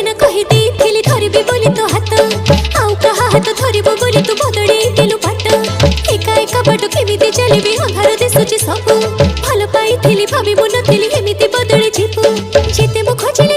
ସିନା କହିଦେଇଥିଲି ଧରିବି ବୋଲି ତୋ ହାତ, ଆଉ କାହା ହାତ ଧରିବୁ ବୋଲି ତୁ ବଦଳେଇଦେଲୁ ବାଟ। ଏକା ଏକା ବାଟ କେମିତି ଚାଲିବି ଅନ୍ଧାର ଦିଶୁଛି ସବୁ, ଭଲ ପାଇଥିଲି ଭାବି ମୁଁ ନଥିଲି ଏମିତି ବଦଳି ଯିବୁ। ଯେତେ ମୁଁ ଖୋଜିଲି